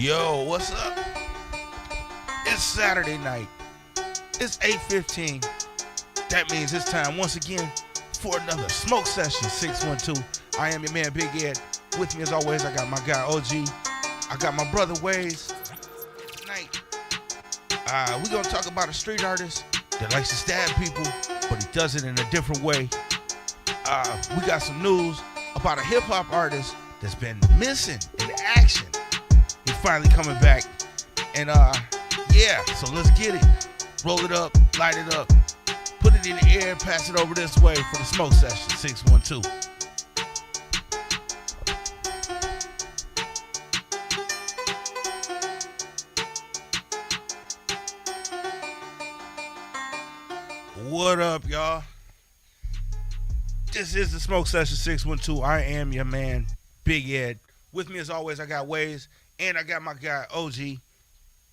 Yo, what's up? It's Saturday night. It's 8:15. That means it's time once again for another smoke session 612. I am your man Big Ed. With me as always, I got my guy OG. I got my brother Wayz. Tonight, we're going to talk about a street artist that likes to stab people, but he does it in a different way. We got some news about a hip-hop artist that's been missing in action. He's finally coming back. And yeah, so let's get it. Roll it up, light it up, put it in the air, pass it over this way for the smoke session 612. What up, y'all? This is the smoke session 612. I am your man, Big Ed. With me as always, I got Wayz, and I got my guy OG.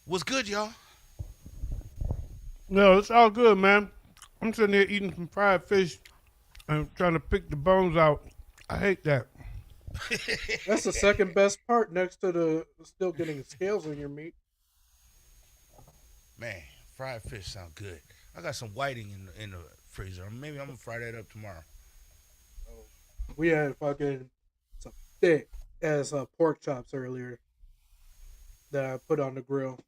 What's good, y'all? No, it's all good, man. I'm sitting here eating some fried fish and trying to pick the bones out. I hate that. That's the second best part next to the still getting scales on your meat. Man, fried fish sound good. I got some whiting in the freezer. Maybe I'm gonna fry that up tomorrow. We had fucking some thick ass pork chops earlier that I put on the grill.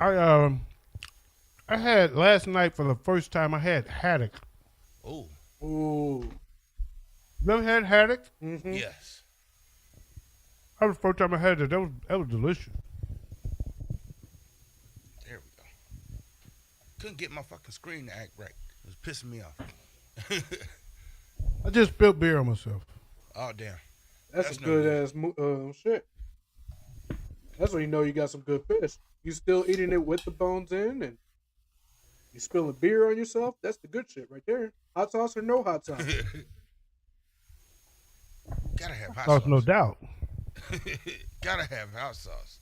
I had last night for the first time. I had haddock. Oh, Ooh. You ever had haddock? Mm-hmm. yes. That was the first time I had it. That was delicious. There we go. Couldn't get my fucking screen to act right. It was pissing me off. I just spilled beer on myself. Oh, damn. That's no a good ass shit. That's when you know you got some good fish. You still eating it with the bones in, and you spilling beer on yourself. That's the good shit right there. Hot sauce or no hot sauce. Gotta have hot Sauce, sauce. no doubt. Gotta have hot sauce.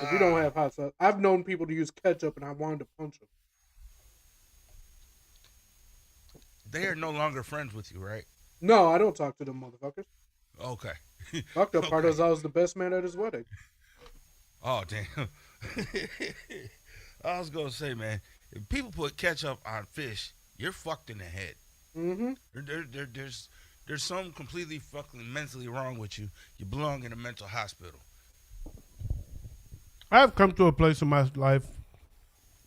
If you don't have hot sauce, I've known people to use ketchup, and I wanted to punch them. They are no longer friends with you, right? No, I don't talk to them motherfuckers. Okay. Fucked up part Okay. is I was the best man at his wedding. Oh, damn. I was going to say, man, if people put ketchup on fish, you're fucked in the head. Mm-hmm. There's something completely fucking mentally wrong with you. You belong in a mental hospital. I've come to a place in my life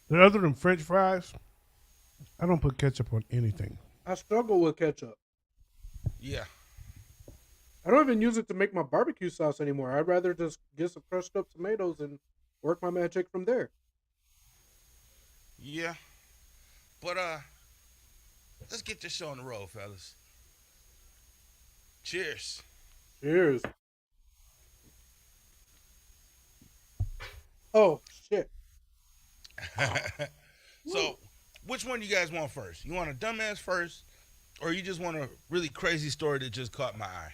that other than French fries, I don't put ketchup on anything. I struggle with ketchup. Yeah. I don't even use it to make my barbecue sauce anymore. I'd rather just get some crushed up tomatoes and work my magic from there. Yeah. But, let's get this show on the road, fellas. Cheers. Cheers. Oh, shit. So, which one do you guys want first? You want a dumbass first, or you just want a really crazy story that just caught my eye?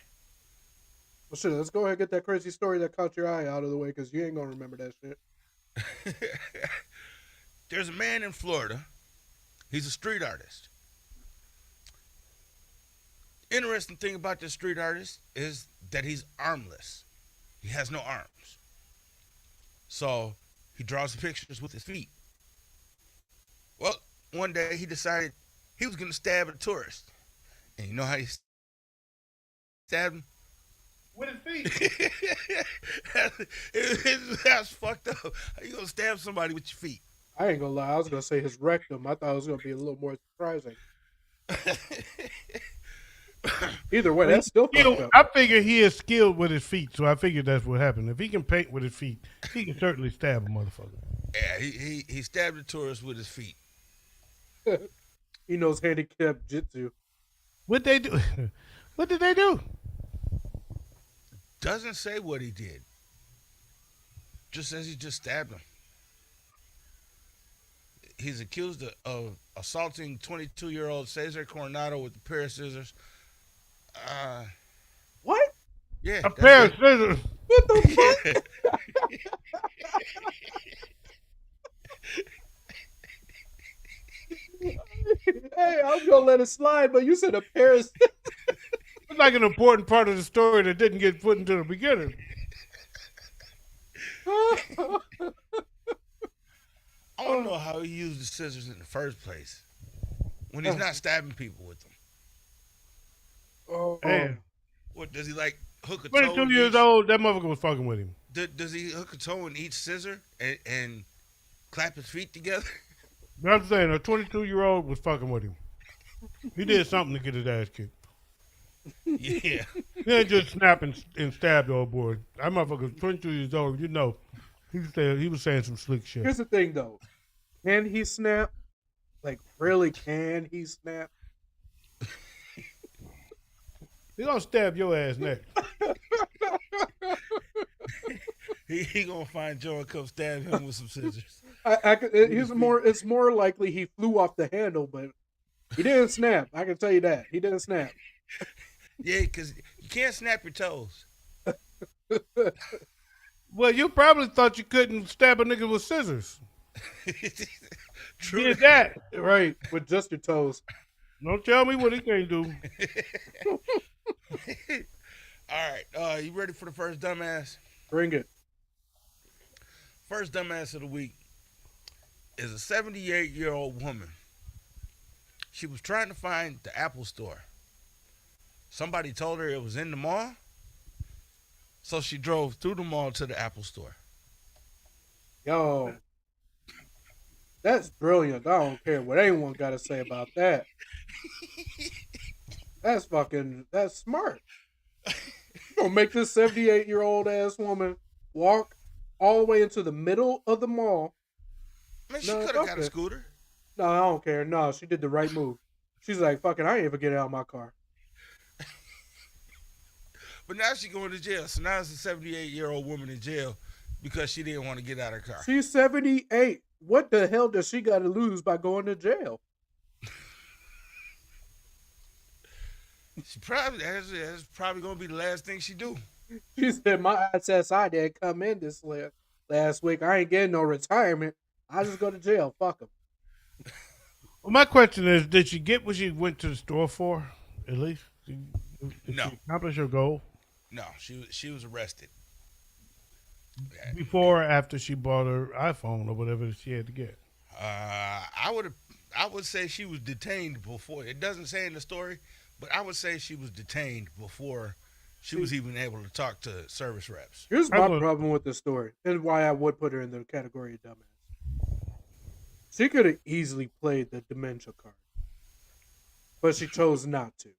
Well, shit, let's go ahead and get that crazy story that caught your eye out of the way, because you ain't going to remember that shit. There's a man in Florida. He's a street artist. Interesting thing about this street artist is that he's armless. He has no arms. So he draws pictures with his feet. Well, one day he decided he was going to stab a tourist. And you know how he stabbed him? With his feet. That's fucked up. How you going to stab somebody with your feet? I ain't going to lie. I was going to say his rectum. I thought it was going to be a little more surprising. Either way, that's still fucked up. I figure he is skilled with his feet, so I figured that's what happened. If he can paint with his feet, he can certainly stab a motherfucker. Yeah, he stabbed the tourist with his feet. He knows handicap jitsu. What they do? What did they do? Doesn't say what he did. Just says he just stabbed him. He's accused of assaulting 22-year-old Cesar Coronado with a pair of scissors. What? Yeah. A pair of scissors. What the fuck? Hey, I'm gonna let it slide, but you said a pair of like an important part of the story that didn't get put into the beginning. I don't know how he used the scissors in the first place when he's not stabbing people with them. Hey, What does he like? Hook a toe? 22 in years each, old, that motherfucker was fucking with him. Does he hook a toe in each scissor and clap his feet together? But I'm saying a 22-year-old was fucking with him. He did something to get his ass kicked. Yeah. He didn't just snap and stab the old boy. That motherfucker was 22 years old. You know, he was saying some slick shit. Here's the thing, though. Can he snap? Like, really, can he snap? He gonna stab your ass next. He gonna find Joe and come stab him with some scissors. It's more likely he flew off the handle, but he didn't snap. I can tell you that. He didn't snap. Yeah, because you can't snap your toes. Well, you probably thought you couldn't stab a nigga with scissors. True. Did that. Right, with just your toes. Don't tell me what he can't do. All right. You ready for the first dumbass? Bring it. First dumbass of the week is a 78-year-old woman. She was trying to find the Apple store. Somebody told her it was in the mall, so she drove through the mall to the Apple store. Yo, that's brilliant. I don't care what anyone got to say about that. That's smart. You gonna make this 78-year-old ass woman walk all the way into the middle of the mall. Man, she could have got a scooter. No, I don't care. No, she did the right move. She's like, fucking, I ain't even get out of my car. But now she's going to jail. So now it's a 78-year-old woman in jail because she didn't want to get out of her car. She's 78. What the hell does she got to lose by going to jail? That's probably going to be the last thing she do. She said, my SSI didn't come in this last week. I ain't getting no retirement. I just go to jail. Fuck them. Well, my question is, did she get what she went to the store for, at least? Did No. she accomplish her goal? No, she was arrested. Before or after she bought her iPhone or whatever she had to get? I would say she was detained before. It doesn't say in the story, but I would say she was detained before she was even able to talk to service reps. Here's my problem with this story and why I would put her in the category of dumbass. She could have easily played the dementia card, but she chose not to.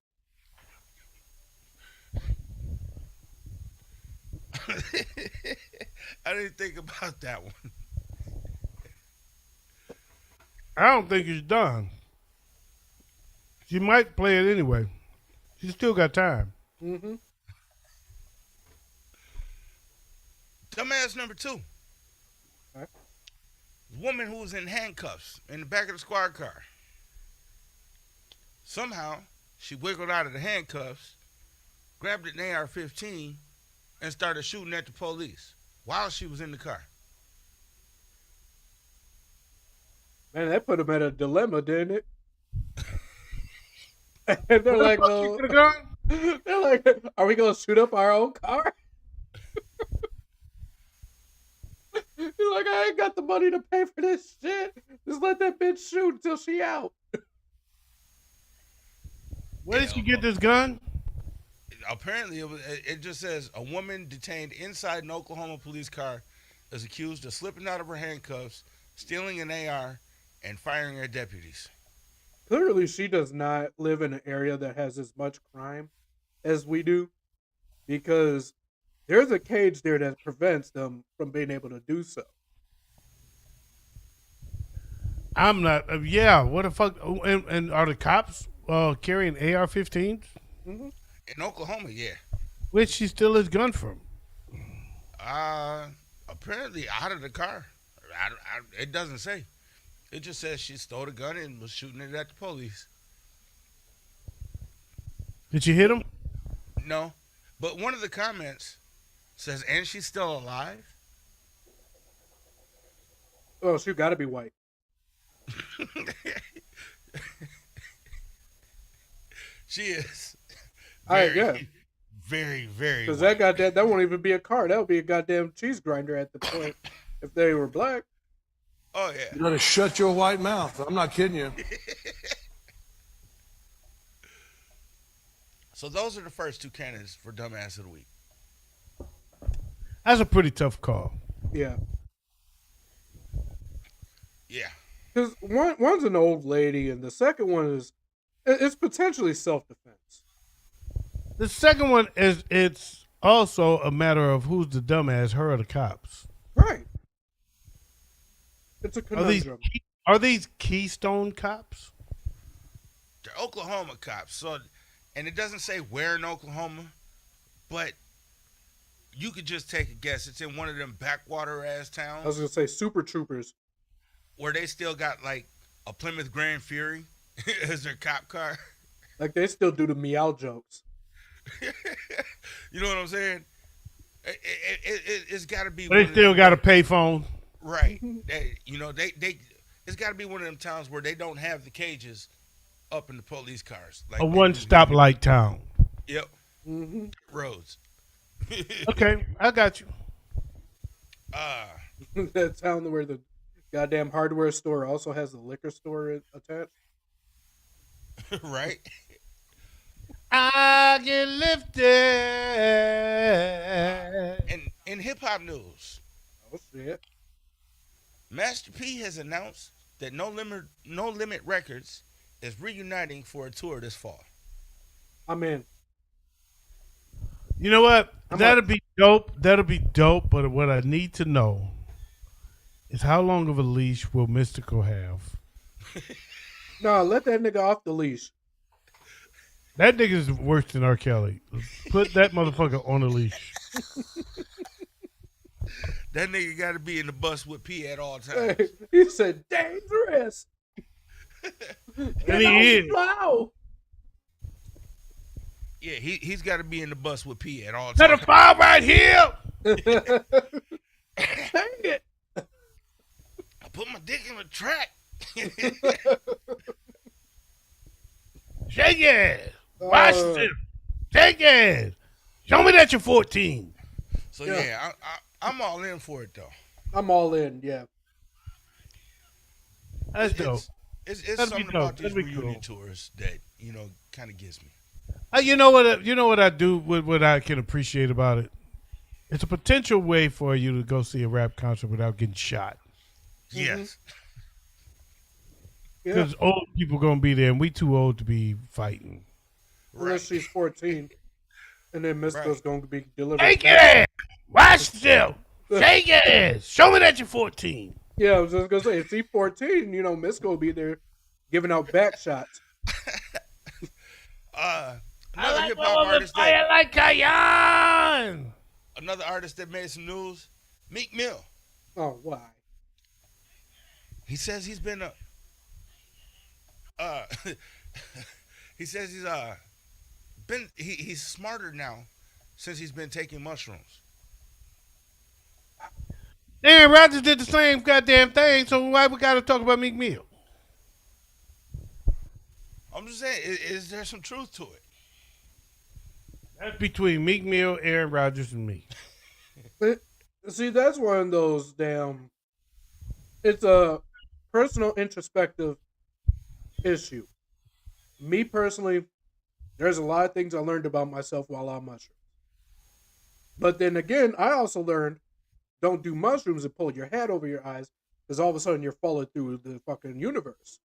I didn't think about that one. I don't think it's done. She might play it anyway. She still got time. Mm-hmm. Dumbass number 2. Right. Woman who was in handcuffs in the back of the squad car. Somehow, she wiggled out of the handcuffs, grabbed an AR-15, and started shooting at the police while she was in the car. Man, that put him at a dilemma, didn't it? And they're like, they're like, are we gonna shoot up our own car? He's like, I ain't got the money to pay for this shit. Just let that bitch shoot until she out. Where did she get this gun? Apparently, it just says a woman detained inside an Oklahoma police car is accused of slipping out of her handcuffs, stealing an AR, and firing at deputies. Clearly, she does not live in an area that has as much crime as we do, because there's a cage there that prevents them from being able to do so. I'm not. Yeah, what the fuck? And are the cops carrying AR-15s? Mm-hmm. In Oklahoma, yeah. Where'd she steal his gun from? Apparently out of the car. It doesn't say. It just says she stole the gun and was shooting it at the police. Did you hit him? No. But one of the comments says, and she's still alive? Oh, she got to be white. She is. Very, Yeah, very, very because white. that won't even be a car. That would be a goddamn cheese grinder at the point if they were black. Oh You yeah. better shut your white mouth. I'm not kidding you. So those are the first two candidates for dumbass of the week. That's a pretty tough call. Yeah, Yeah. because one's an old lady, and the second one is it's potentially self defense. The second one is it's also a matter of who's the dumbass, her or the cops. Right. It's a Are these conundrum. are these Keystone cops? They're Oklahoma cops. So, and it doesn't say where in Oklahoma, but you could just take a guess. It's in one of them backwater ass I was towns gonna say super troopers. where they still got like a Plymouth Grand Fury as their cop car. Like they still do the meow jokes. You know what I'm saying? It's got to be. They still got a payphone. right. They, it's got to be one of them towns where they don't have the cages up in the police cars. Like A one-stop light town. Yep. Mm-hmm. Roads. Okay, I got you. That town where the goddamn hardware store also has the liquor store attached. Right. I get lifted. And in hip hop news, Oh shit! Master P has announced that No Limit Records is reuniting for a tour this fall. I'm in. You know what? I'm That'll up. be dope. That'll be dope. But what I need to know is how long of a leash will Mystical have? No, let that nigga off the leash. That nigga's worse than R. Kelly. Put that motherfucker on a leash. That nigga got to be in the bus with P at all times. He said dangerous. And he is. Wow. Yeah, he's got to be in the bus with P at all To the times. fire right here. Dang it. I put my dick in the track. Shake it. Watch Uh, this. Shake it. Show me that you're 14. So Yeah. yeah, I'm all in for it though. I'm all in. Yeah. That's dope. It's That'd be something dope. about these That'd be reunion cool. tours that kind of gets me. You know what? You know what I do. What I can appreciate about it. It's a potential way for you to go see a rap concert without getting shot. Yes. Yeah. Because old people gonna be there, and we too old to be fighting. Unless she's 14, and then Mystico's Right. going to be delivered. Shake your ass. Watch still. Shake your ass. Show me that you're 14. Yeah, I was just gonna say if she's 14, Mystico will be there giving out back shots. Another hip hop artist fire like Cayenne. another artist that made some news, Meek Mill. Oh, why? He says he's been he says he's smarter now since he's been taking mushrooms. Aaron Rodgers did the same goddamn thing, so why we gotta talk about Meek Mill? I'm just saying, is there some truth to it? That's between Meek Mill, Aaron Rodgers, and me. See, that's one of those damn. It's a personal introspective issue. Me personally, there's a lot of things I learned about myself while on mushrooms. But then again, I also learned don't do mushrooms and pull your hat over your eyes because all of a sudden you're falling through the fucking universe.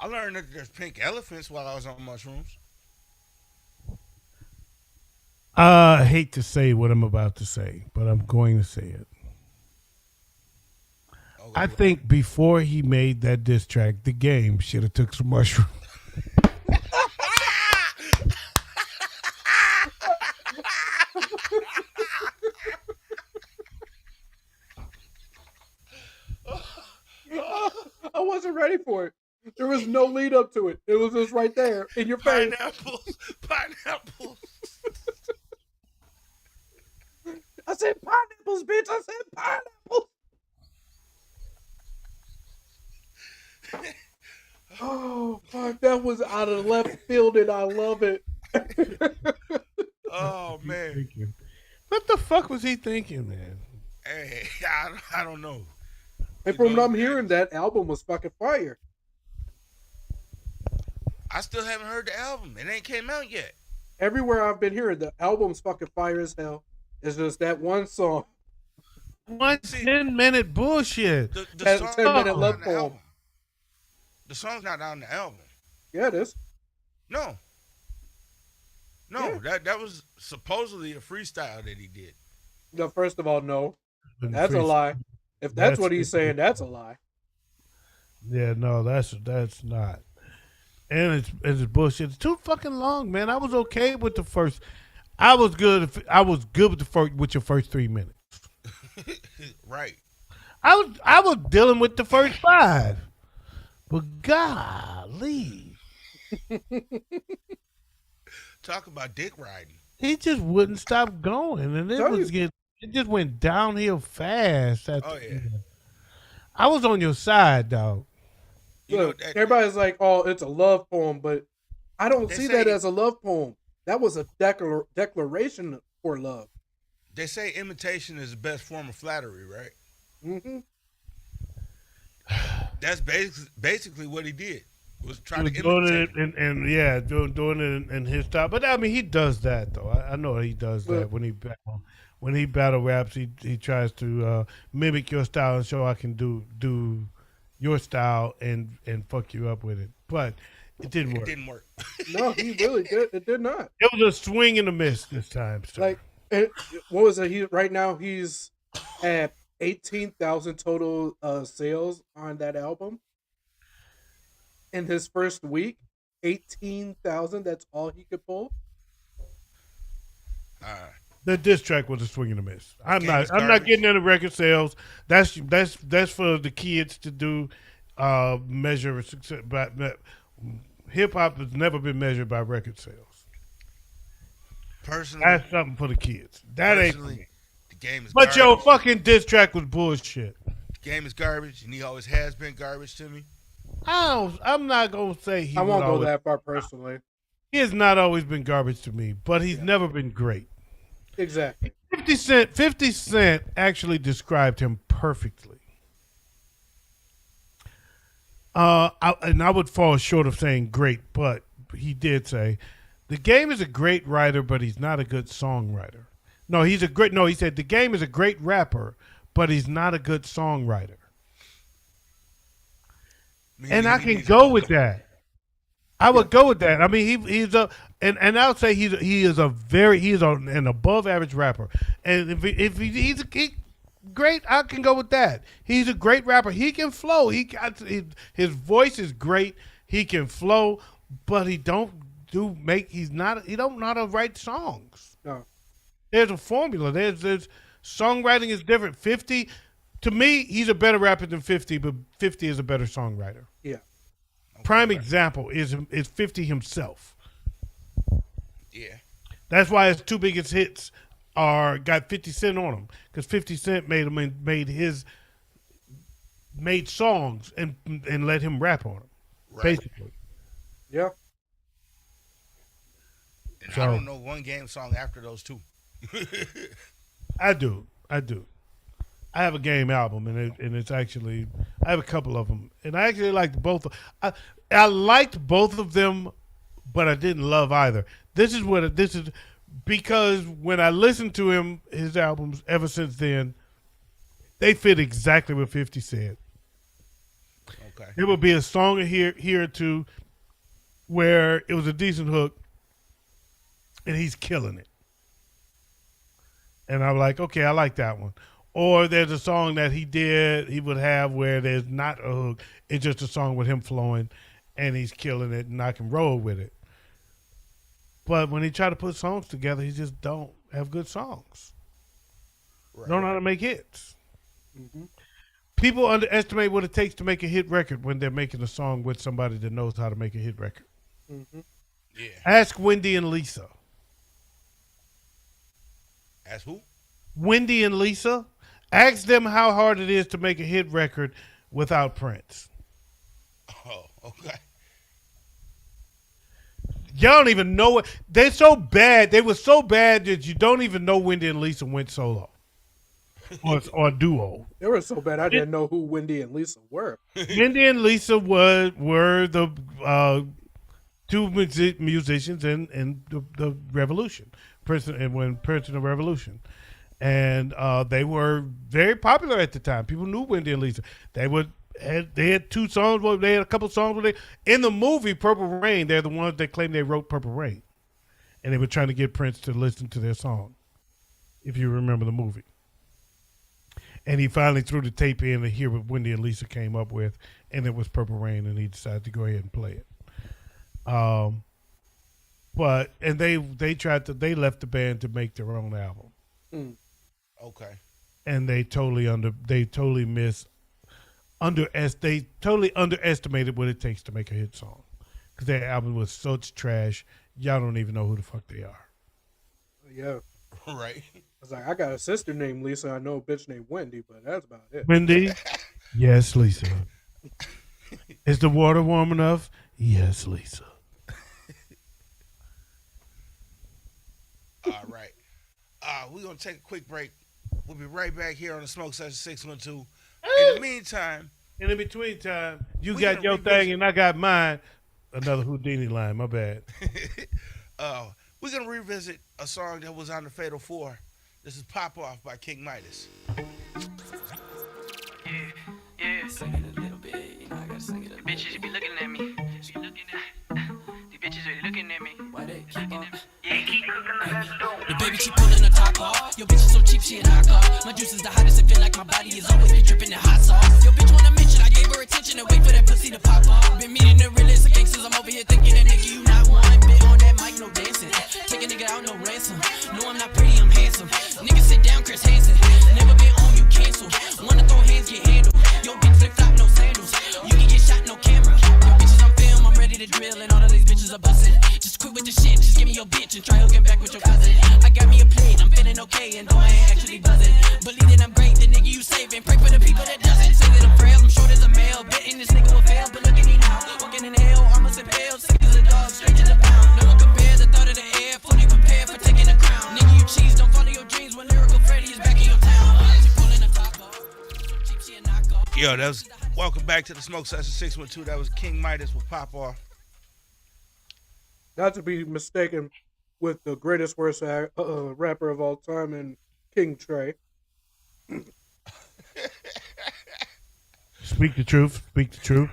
I learned that there's pink elephants while I was on mushrooms. I hate to say what I'm about to say, but I'm going to say it. Okay, I think before he made that diss track, the game should have took some mushrooms. I wasn't ready for it. There was no lead up to it. It was just right there in your face. Pineapples. I said pineapples, bitch. I said pineapples. Oh fuck, that was out of left field, and I love it. Oh He's man. thinking. What the fuck was he thinking, man? Hey, I don't know. And You from what know, I'm hearing, that album was fucking fire. I still haven't heard the album. It ain't came out yet. Everywhere I've been hearing, the album's fucking fire as hell. It's just that one song, One See, 10-minute bullshit. the that song's 10-minute not love on the poem. album. The song's not on the album. Yeah, it is. No. Yeah. That was supposedly a freestyle that he did. No, first of all, no, that's a lie. If that's what he's saying, that's a lie. Yeah, no, that's not. And it's bullshit. It's too fucking long, man. I was okay with the first. I was good with the first with your first 3 minutes. Right. I was dealing with the first 5. But golly, Talk about dick riding. he just wouldn't stop going, and it just went downhill fast. Oh yeah. I was on your side, dog. You know, Look, everybody's like, "Oh, it's a love poem," but I don't They see say- that as a love poem. That was a declaration for love. they say imitation is the best form of flattery, right? Mm-hmm. That's basically what he did. Was He trying was to doing imitate. it and yeah, doing it in his style. But I mean, he does that though. I know he does that when he battle raps. He tries to mimic your style and show I can do your style and fuck you up with it. But it didn't It work. didn't work. No, he really did. It did not. It was a swing and a miss this time. Sir. Like, what was it? Right now he's at 18,000 total sales on that album. In his first week, 18,000. That's all he could pull. The diss track was a swing and a miss. I'm Game not is I'm not garbage. getting into record sales. That's for the kids to do measure success. But hip hop has never been measured by record sales. Personally, That's something for the kids. That ain't. For personally, me. the game is But garbage. your fucking diss track was bullshit. The game is garbage, and he always has been garbage to me. I'm not gonna say he. I won't would go always, that far personally. He has not always been garbage to me, but he's never been great. Exactly. 50 Cent actually described him perfectly. I would fall short of saying great, but he did say, the game is a great writer, but he's not a good songwriter. No, he said the game is a great rapper, but he's not a good songwriter. And I can go with that. I would go with that. I mean, he's and I'll say he is an above average rapper. And if he's great, I can go with that. He's a great rapper. He can flow. His voice is great. He can flow, but he don't know how to write songs. No. There's a formula. There's songwriting is different. 50, to me, he's a better rapper than 50, but 50 is a better songwriter. Yeah. Prime example is 50 himself. Yeah. That's why his 2 biggest hits got 50 Cent on them, because 50 Cent made songs and let him rap on them, Right. basically. Yeah. And So- I don't know one game song after those two. I do. I have a game album, and it's actually, I have a couple of them, and I actually liked both. I liked both of them, but I didn't love either. This is because when I listened to his albums ever since then, they fit exactly what 50 said. Okay. It would be a song here or two where it was a decent hook, and he's killing it. And I'm like, okay, I like that one. Or there's a song that he would have where there's not a hook. It's just a song with him flowing, and he's killing it, and I can roll with it. But when he try to put songs together, he just don't have good songs. Right. Don't know how to make hits. Mm-hmm. People underestimate what it takes to make a hit record when they're making a song with somebody that knows how to make a hit record. Mm-hmm. Yeah. Ask Wendy and Lisa. As who? Wendy and Lisa. Ask them how hard it is to make a hit record without Prince. Oh, Okay. Y'all don't even know it. They're so bad. They were so bad that you don't even know Wendy and Lisa went solo or duo. They were so bad I didn't know who Wendy and Lisa were. Wendy and Lisa were the two musicians in the Revolution, Princeton of Revolution, and they were very popular at the time. People knew Wendy and Lisa. They had 2 songs. Well, they had a couple songs where in the movie Purple Rain. They're the ones that claim they wrote Purple Rain, and they were trying to get Prince to listen to their song. If you remember the movie. And he finally threw the tape in to hear what Wendy and Lisa came up with, and it was Purple Rain, and he decided to go ahead and play it. But they left the band to make their own album. Mm. Okay. And they totally underestimated what it takes to make a hit song, because their album was such trash. Y'all don't even know who the fuck they are. Yeah. Right. I was like, I got a sister named Lisa. I know a bitch named Wendy, but that's about it. Wendy? Yes, Lisa. Is the water warm enough? Yes, Lisa. All right. We're going to take a quick break. We'll be right back here on the Smoke Session 612. In the meantime, in the between time, you we got gonna your revisit- thing and I got mine. Another Houdini line, my bad. we're going to revisit a song that was on the Fatal 4. This is Pop Off by King Midas. Yeah. Sing it a little bit, you know, I gotta sing it a little bit. Bitches, you be looking at me. These bitches really looking at me. Why they keep on? Yeah, keep cooking the best dough. The baby keep pulling the top off. Your bitch is so cheap, she a knockoff. My juice is the hottest, I feel like my body is always be dripping in hot sauce. Your bitch wanna mention, I gave her attention and wait for that pussy to pop off. Been meeting the realest of gangsters, I'm over here thinking that nigga, you not one bit on that mic, no dancing. Take a nigga out, no ransom. No, I'm not pretty, I'm handsome. Nigga sit down, Chris Hansen. Never been on, you cancel. Wanna throw hands, get handled. Yo, bitch flip flop, no sandals. You can get shot, no camera. Yo, bitches on film, I'm ready to drill, and all of these bitches are busting. Just quit with the shit, just give me your bitch and try hooking back with your cousin. I got me a plate, I'm feeling okay, and though I ain't actually buzzing, believe that I'm great, the nigga you saving. Pray for the people that doesn't. Say that I'm frail, I'm short as a male. Betting this nigga will fail, but look at me now. Walking in hell, armors and pale, sick as a dog, straight to the pound. No one compares the thought of the air, fully prepared for taking a crown. Nigga, you cheese, don't follow your dreams when Lyrical Freddy is back in your town. She pulling the top off, so cheap she a knockoff. Yo, that was welcome back to the Smoke Session 612. That was King Midas with Pop Off. Not to be mistaken with the greatest worst rapper of all time and King Trey. Speak the truth. Speak the truth.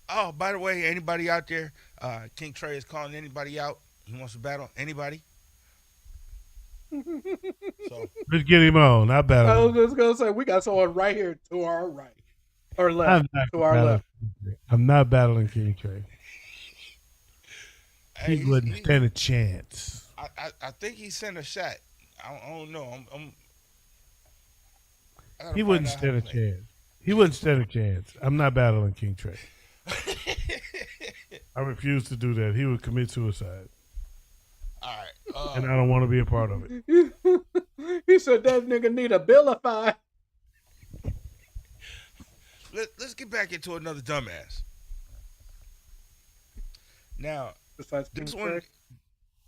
Oh, by the way, anybody out there, King Trey is calling anybody out. He wants to battle anybody. So Let's get him on. I I battle. was just gonna say we got someone right here to our right or left I'm not to our battling left. King Trey. I'm not battling King Trey. hey, He wouldn't stand a chance. I think he sent a shot. I don't know. I gotta He find wouldn't out how stand a to play. chance. He wouldn't stand a chance. I'm not battling King Trey. I refuse to do that. He would commit suicide, All right. and I don't want to be a part of it. He said that nigga need a Billify. Let's get back into another dumbass. Now, Besides King Trey.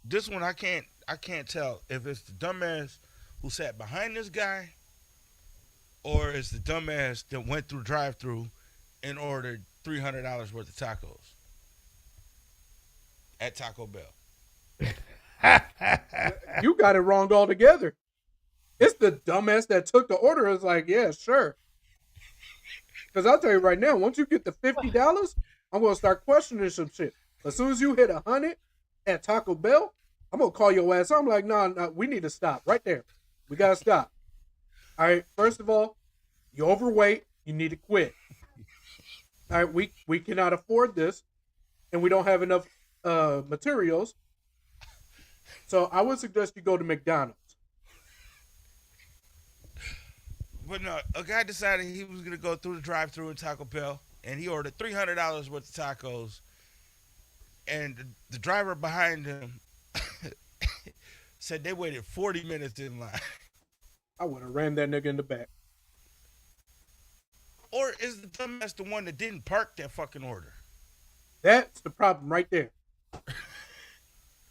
this one I can't tell if it's the dumbass who sat behind this guy or it's the dumbass that went through drive-through and ordered $300 worth of tacos at Taco Bell. You got it wrong altogether. It's the dumbass that took the order. It's like, yeah, sure. Because I'll tell you right now, once you get the $50, I'm gonna start questioning some shit. As soon as you hit 100 at Taco Bell, I'm gonna call your ass. I'm like, nah, we need to stop right there. We gotta stop. All right. First of all, you're overweight. You need to quit. All right. We cannot afford this, and we don't have enough materials. So I would suggest you go to McDonald's. But no, a guy decided he was gonna go through the drive-through at Taco Bell and he ordered $300 worth of tacos. And the driver behind him said they waited 40 minutes in line. I would have ran that nigga in the back. Or is the dumbass the one that didn't park that fucking order? That's the problem right there.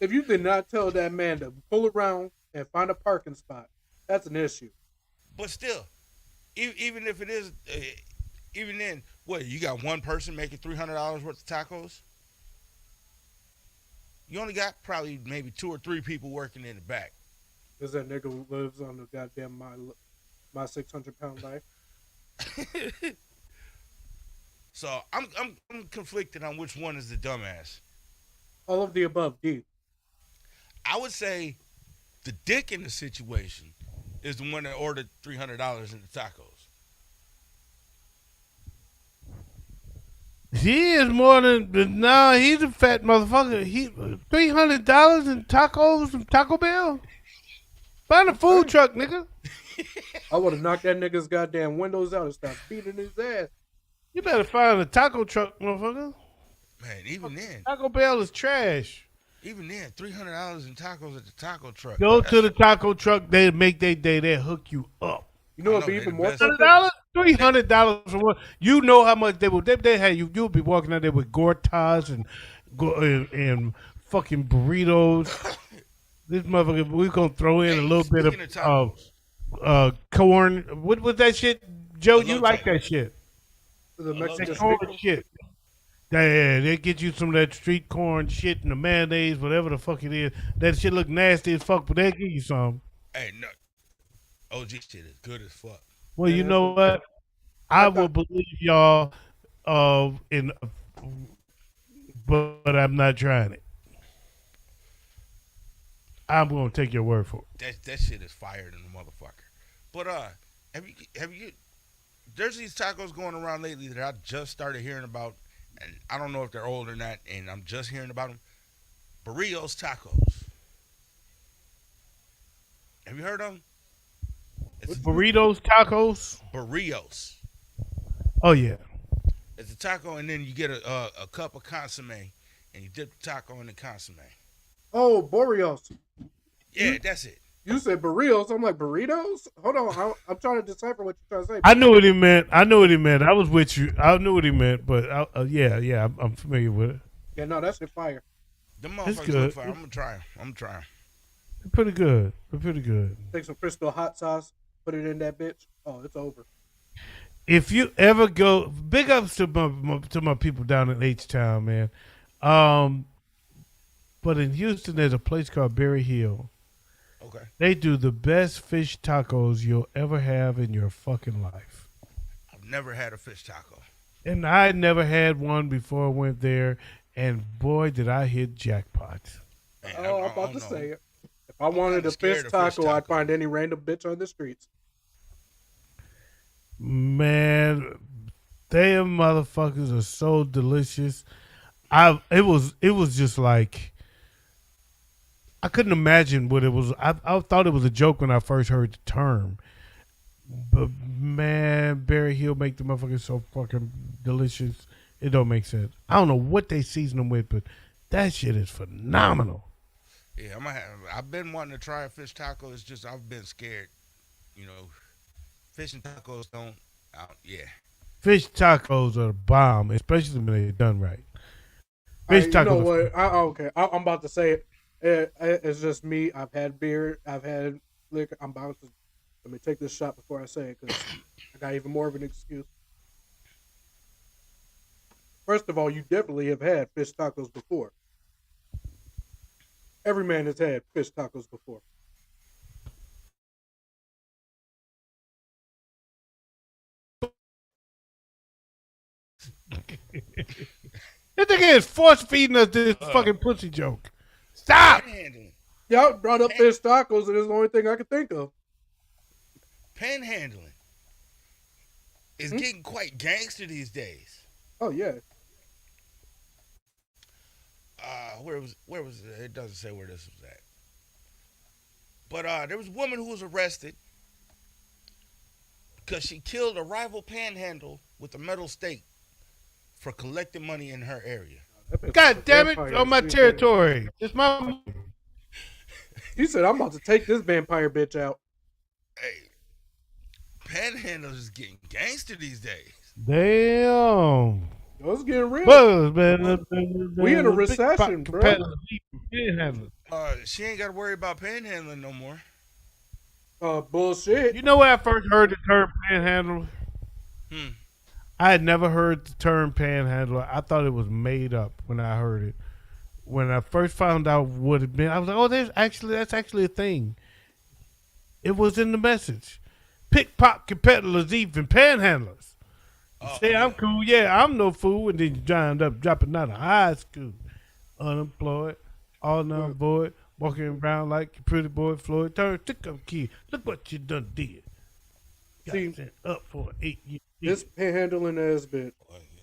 If you did not tell that man to pull around and find a parking spot, that's an issue. But still, even if it is, even then, what, you got one person making $300 worth of tacos? You only got probably maybe 2 or 3 people working in the back. Because that nigga who lives on the goddamn my 600-pound life. So I'm conflicted on which one is the dumbass. All of the above, D. I would say the dick in the situation is the one that ordered $300 in the tacos. He is more than nah. He's a fat motherfucker. He $300 in tacos from Taco Bell. Find a food truck, nigga. I would have knocked that nigga's goddamn windows out and started beating his ass. You better find a taco truck, motherfucker. Man, even then, Taco Bell is trash. $300 in tacos at the taco truck. Go to the taco truck. They make their day. They hook you up. You know I what'd be know, even they more the best. fucked up? $300 for one. You know how much they would. They had you. You'll be walking out there with gortas and fucking burritos. This motherfucker. We're gonna throw in a little bit speaking of of corn. What was that shit, Joe? I You love like that. that shit? The Mexican That stick. corn shit. Yeah, they get you some of that street corn shit and the mayonnaise, whatever the fuck it is. That shit look nasty as fuck, but they give you some. Hey, no, OG shit is good as fuck. Well, you Yeah, know what? I will believe y'all, but I'm not trying it. I'm gonna take your word for it. That shit is fire than the motherfucker. But have you? There's these tacos going around lately that I just started hearing about, and I don't know if they're old or not, and I'm just hearing about them. Barrios tacos. Have you heard of them? It's Burritos, tacos. Barrios. Oh yeah. It's a taco, and then you get a cup of consomme, and you dip the taco in the consomme. Oh, Boreos. Yeah, that's it. You said burritos. I'm like, burritos? Hold on. I'm trying to decipher what you're trying to say. I knew what he meant. I was with you. I knew what he meant, but yeah, I'm familiar with it. Yeah, no, that shit fire. Them It's motherfuckers good. look fire. I'm gonna try 'em. They're pretty good. They're pretty good. Take some Crystal hot sauce, put it in that bitch. Oh, it's over. If you ever go, big ups to my people down in H Town, man. But in Houston, there's a place called Berry Hill. Okay. They do the best fish tacos you'll ever have in your fucking life. I've never had a fish taco. And I never had one before I went there, and boy, did I hit jackpot. Man, Oh, I'm about to say it. If I wanted a scared fish of taco, fish I'd taco. find any random bitch on the streets. Man, them motherfuckers are so delicious. It was just like I couldn't imagine what it was. I thought it was a joke when I first heard the term. But man, Berry Hill make the motherfuckers so fucking delicious. It don't make sense. I don't know what they season them with, but that shit is phenomenal. Yeah, I've been wanting to try a fish taco. It's just I've been scared. You know, fish and tacos don't. Yeah. Fish tacos are the bomb, especially when they're done right. Hey, Fish you know tacos. what? Okay, I'm about to say it. It's just me. I've had beer. I've had liquor. I'm about to. Let me take this shot before I say it because I got even more of an excuse. First of all, you definitely have had fish tacos before. Every man has had fish tacos before. This nigga is force feeding us this fucking pussy joke. Stop. Panhandling. Y'all brought up fish tacos, and it's the only thing I could think of. Panhandling is getting quite gangster these days. Oh yeah, Where was it? It doesn't say where this was at. But there was a woman who was arrested because she killed a rival panhandle with a metal stake for collecting money in her area. that bitch God was a damn it, vampire. on my She- territory. It's my. He said, "I'm about to take this vampire bitch out." Hey, panhandles is getting gangster these days. Damn. It's getting real. Buzz, man. We in a Big recession, bro. competitor, panhandler. She ain't got to worry about panhandling no more. Bullshit. You know where I first heard the term panhandler? Hmm. I had never heard the term panhandler. I thought it was made up when I heard it. When I first found out what it meant, I was like, "Oh, that's actually a thing." It was in the message. Pickpocket peddlers, even panhandlers. You say I'm cool, yeah, I'm no fool, and then you wind up dropping out of high school, unemployed, all unemployed, walking around like your pretty boy Floyd. Turn, stick up, kid. Look what you done did. Got See, sent up for an 8-year. this panhandling has been.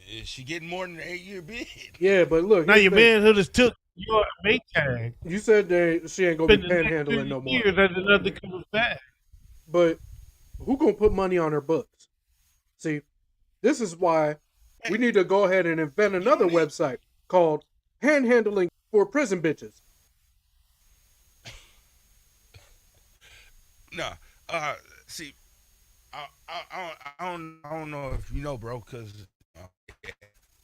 Is she getting more than an 8-year bid? Yeah, but look. Now here's your the thing. manhood has took your mate tag. You said that she ain't gonna be Been the next panhandling 30 no more. years after nothing comes back. But who gonna put money on her books? See, this is why we need to go ahead and invent another website called Panhandling for Prison Bitches. No. See, I don't know if you know, bro, because,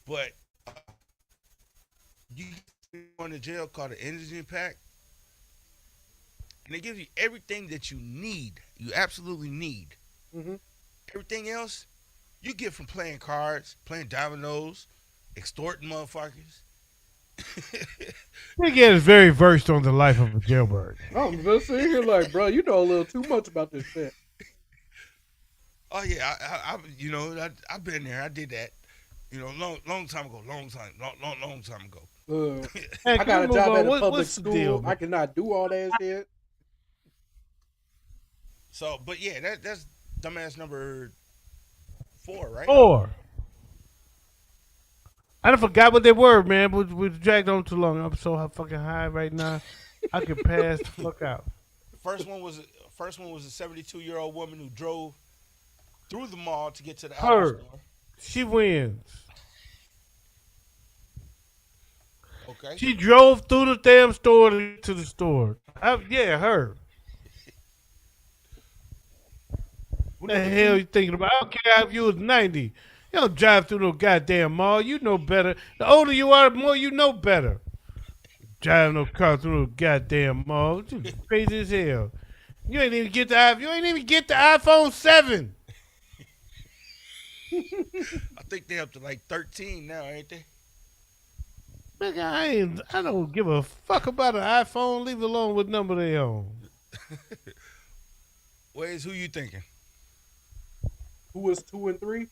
but you go in a jail called an indigent pack, and it gives you everything that you need. You absolutely need. Mm-hmm. Everything else you get from playing cards, playing dominoes, extorting motherfuckers. Nigga is very versed on the life of a jailbird. I'm just sitting here like, bro, you know a little too much about this shit. Oh yeah, I've been there. I did that. Long time ago. Long time ago. Hey, I got a move job on. at a What's public the school. deal, I man? cannot do all that shit. So, but yeah, that's dumbass number 4, right? 4. I done forgot what they were, man. We dragged on too long. I'm so fucking high right now. I can pass the fuck out. First one was a 72-year-old woman who drove through the mall to get to the Her. Apple store. She wins. Okay. She drove through the damn store to get to the store. Yeah, her. What the hell you thinking about? I don't care if you was 90. You don't drive through no goddamn mall. You know better. The older you are, the more you know better. Driving no car through no goddamn mall. You crazy as hell. You ain't even get the iPhone 7. I think they up to like 13 now, ain't they? Nigga, I don't give a fuck about an iPhone. Leave it alone what number they on. Wayz, who you thinking? Who was 2 and 3?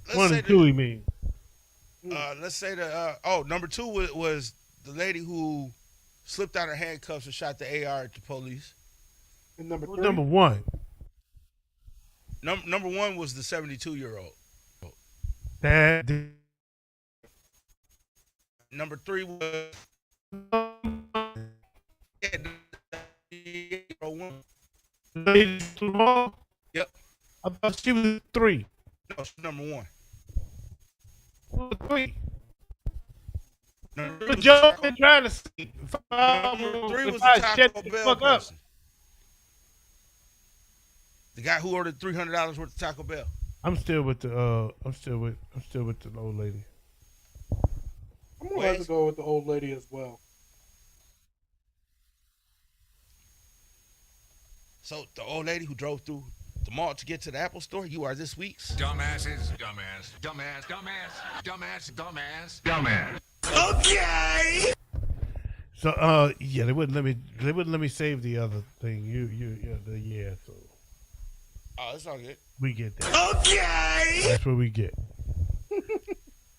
Let's 1 say and 2, he mean. let's say number 2 was the lady who slipped out her handcuffs and shot the AR at the police. And number 3? Number 1. Number 1 was the 72-year-old. That. Number 3 was Lady to the mall? Yep. I thought she was 3. No, she's number 1. Who was 3? Number 3 But was Joe the Taco- been trying to sleep. number 3 was If I the shut Taco the Bell fuck up. person. The guy who ordered $300 worth of Taco Bell. I'm still with the old lady. I'm gonna have to go with the old lady as well. So the old lady who drove through the mall to get to the Apple store, you are this week's Dumbasses, dumbass. Okay. So yeah, they wouldn't let me save the other thing. So Oh, that's all good. we get that. Okay. That's what we get.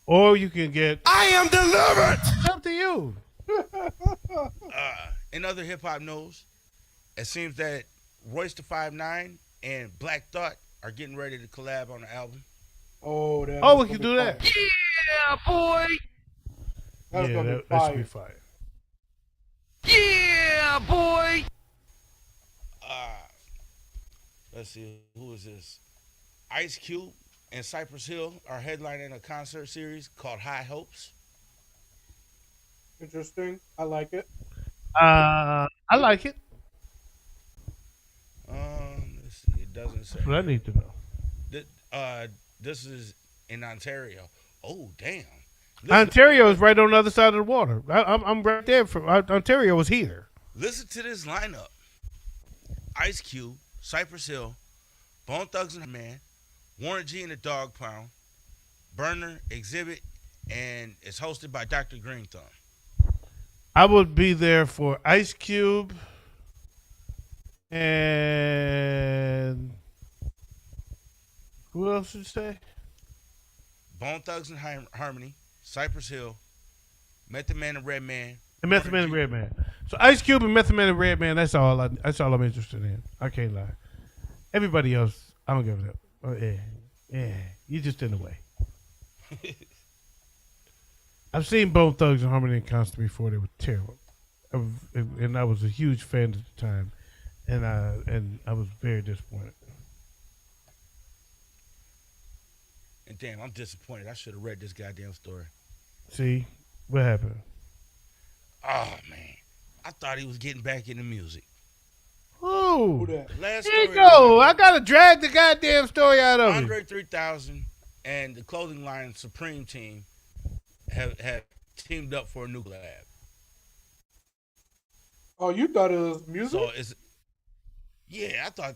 Or you can get I am delivered. it's up to you. In other hip hop news, it seems that Royce the 5'9" and Black Thought are getting ready to collab on the album. Oh, We can do that. Yeah, boy. That's Yeah, gonna that be should fire. be fire. Yeah, boy. Let's see, who is this? Ice Cube and Cypress Hill are headlining a concert series called High Hopes. Interesting. I like it. I like it. say? That's what I need to know. This is in Ontario. Oh, damn. Ontario is right on the other side of the water. I'm right there. Ontario was here. Listen to this lineup: Ice Cube, Cypress Hill, Bone Thugs and Man, Warren G and the Dog Pound, Burner, Exhibit, and it's hosted by Dr. Green Thumb. I would be there for Ice Cube and who else did you say? Bone Thugs and Harmony, Cypress Hill, Method Man and Redman. And Method Man and Redman. So Ice Cube and Method Man and Redman. That's all I'm interested in. I can't lie. Everybody else, I don't give a damn. Oh, yeah, you just in the way. I've seen Bone Thugs and Harmony in concert before. They were terrible, and I was a huge fan at the time, and I was very disappointed. And damn, I'm disappointed. I should have read this goddamn story. See what happened? Oh man, I thought he was getting back into music. Oh, Who that? Last there you story go. I gotta drag the goddamn story out of Andre it. 3000 and the clothing line Supreme Team have teamed up for a new collab. Oh, you thought it was music? So it's I thought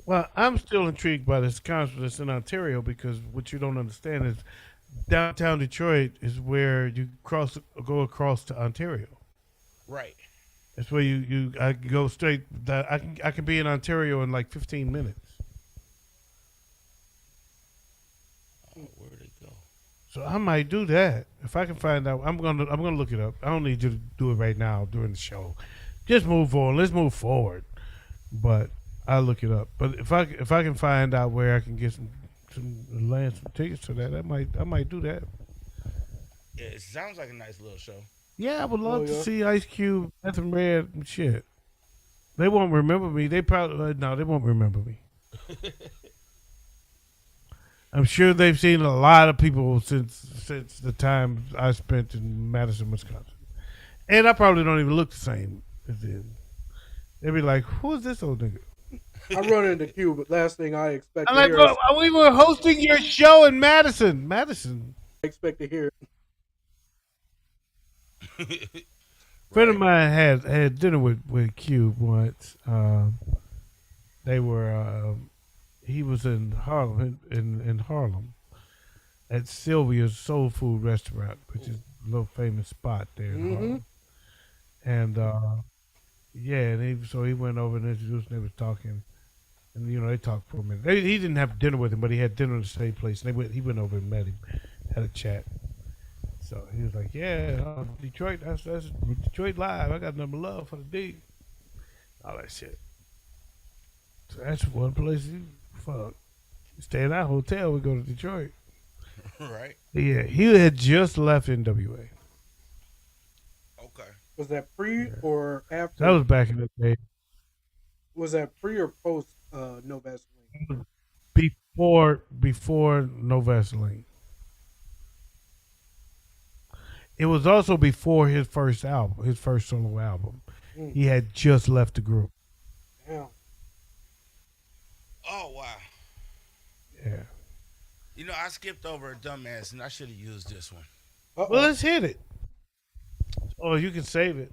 Well, I'm still intrigued by this concert that's in Ontario because what you don't understand is downtown Detroit is where you go across to Ontario. right. That's where I go straight. I can be in Ontario in like 15 minutes. Oh, where'd it go? So I might do that if I can find out. I'm gonna look it up. I don't need you to do it right now during the show. Just move on. Let's move forward. But I'll look it up. But if I can find out where I can get some tickets to that, I might do that. Yeah, it sounds like a nice little show. Yeah, I would love Oh, to yeah? see Ice Cube, Method Red, and shit. They won't remember me. They probably no, they won't remember me. I'm sure they've seen a lot of people since the time I spent in Madison, Wisconsin, and I probably don't even look the same as them. They'd be like, "Who is this old nigga?" I run into Q, but last thing I expect I'm to like, hear "Well, we were hosting your show in Madison." Madison. Friend of mine had dinner with Cube once. They were he was in Harlem in Harlem at Sylvia's Soul Food Restaurant, which is a little famous spot there in Harlem. And so he went over and introduced and they was talking. And they talked for a minute. He didn't have dinner with him, but he had dinner in the same place. And he went over and met him, had a chat. So he was like, "Yeah, Detroit, that's Detroit Live. I got nothing but love for the D." All that shit. So that's one place you stay in our hotel. We go to Detroit. Right. Yeah, he had just left NWA. Okay. was that pre or after? That was back in the day. Was that pre or post No Vaseline? Before No Vaseline. It was also before his first album, his first solo album. He had just left the group. Damn. Oh wow. Yeah. You know, I skipped over a dumbass, and I should have used this one. Uh-oh. Well, let's hit it. Or you can save it.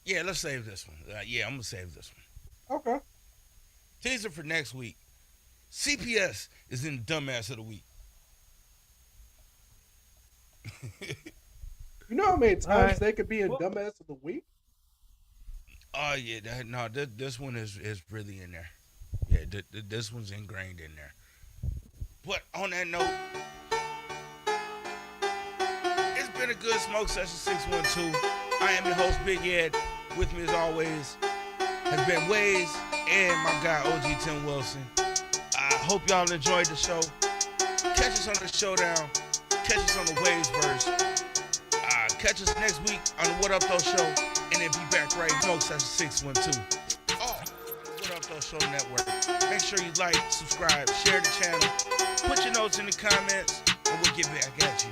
Yeah, let's save this one. Yeah, I'm gonna save this one. Okay. Teaser for next week. CPS is in Dumbass of the Week. You know how many times right. they could be in Dumbass of the Week? Oh yeah, this one is really in there. Yeah, this one's ingrained in there. But on that note, it's been a good Smoke Session 612. I am your host, Big Ed. With me as always has been Wayz and my guy OG Tim Wilson. I hope y'all enjoyed the show. Catch us on the Showdown. Catch us on the Wayz verse. Catch us next week on the What Up Though Show, and then be back right Smoke Session 612. Oh, What Up Though Show Network. Make sure you like, subscribe, share the channel, put your notes in the comments, and we'll get back at you.